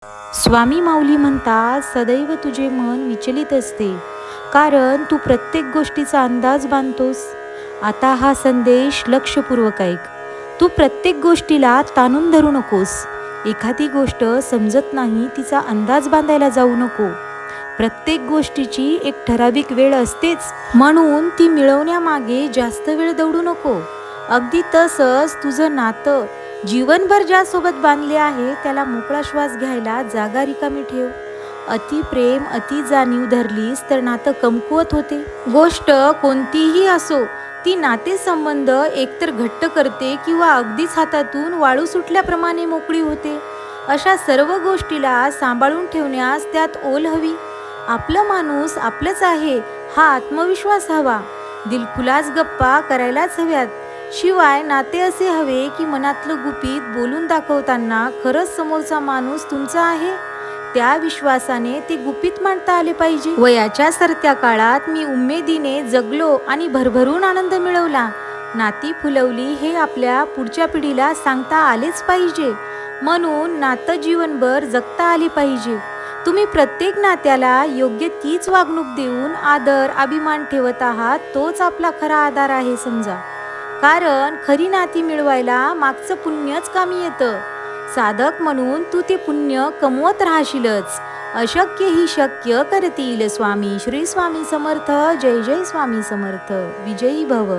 स्वामी माऊली म्हणतात, सदैव तुझे मन विचलित असते, कारण तू प्रत्येक गोष्टीचा अंदाज बांधतोस. आता हा संदेश लक्षपूर्वक ऐक. तू प्रत्येक गोष्टीला ताणून धरू नकोस. एखादी गोष्ट समजत नाही तिचा अंदाज बांधायला जाऊ नको. प्रत्येक गोष्टीची एक ठराविक वेळ असतेच, म्हणून ती मिळवण्यामागे जास्त वेळ दौडू नको. अगदी तसंच तुझं नातं जीवनभर ज्यासोबत बांधले आहे त्याला मोकळा श्वास घ्यायला जागा रिकामी ठेव. अति प्रेम अति जाणीव धरलीस तर नातं कमकुवत होते. गोष्ट कोणतीही असो, ती नातेसंबंध एकतर घट्ट करते किंवा अगदीच हातातून वाळू सुटल्याप्रमाणे मोकळी होते. अशा सर्व गोष्टीला सांभाळून ठेवण्यास त्यात ओल हवी. आपलं माणूस आपलंच आहे हा आत्मविश्वास हवा. दिलखुलास गप्पा करायलाच हव्यात. शिवाय नाते असे हवे की मनातलं गुपित बोलून दाखवताना खरंच समोरचा माणूस तुमचा आहे, त्या विश्वासाने ते गुपित मांडता आले पाहिजे. वयाच्या सरत्या काळात मी उमेदीने जगलो आणि भरभरून आनंद मिळवला. नाती फुलवली हे आपल्या पुढच्या पिढीला सांगता आलेच पाहिजे. म्हणून नातं जीवनभर जगता आले पाहिजे. तुम्ही प्रत्येक नात्याला योग्य तीच वागणूक देऊन आदर अभिमान ठेवत आहात, तोच आपला खरा आधार आहे समजा. कारण खरी नाती मिळवायला मागचं पुण्यच कामी येतं. साधक म्हणून तू ते पुण्य कमवत राहशीलच. अशक्य ही शक्य करतील स्वामी. श्री स्वामी समर्थ. जय जय स्वामी समर्थ. विजयी भव.